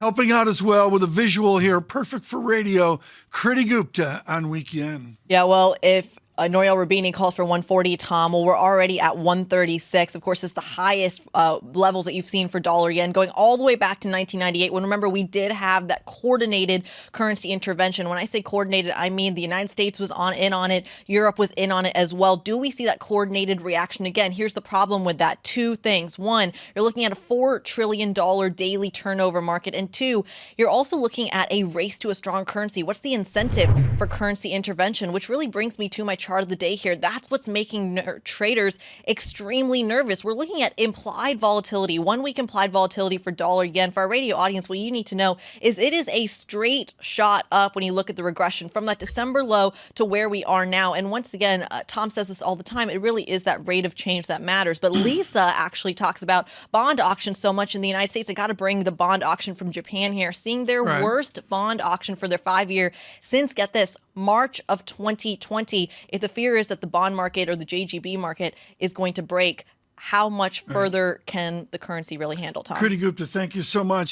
Helping out as well with a visual here, perfect for radio, Kriti Gupta on Weekend. Yeah, well, if Nouriel Roubini calls for 140, Tom, well, we're already at 136. Of course, it's the highest levels that you've seen for dollar yen going all the way back to 1998. When remember, we did have that coordinated currency intervention. When I say coordinated, I mean the United States was in on it. Europe was in on it as well. Do we see that coordinated reaction again? Here's the problem with that. Two things. One, you're looking at a $4 trillion daily turnover market. And two, you're also looking at a race to a strong currency. What's the incentive for currency intervention? Which really brings me to my chart of the day here. That's what's making traders extremely nervous. We're looking at implied volatility, 1 week implied volatility for dollar yen. For our radio audience, what you need to know is it is a straight shot up when you look at the regression from that December low to where we are now. And once again, Tom says this all the time, it really is that rate of change that matters. But Lisa actually talks about bond auctions so much in the United States. I got to bring the bond auction from Japan here, seeing their worst bond auction for their 5-year since, get this, March of 2020. If the fear is that the bond market or the JGB market is going to break, how much further can the currency really handle, Tom? Kriti Gupta, thank you so much.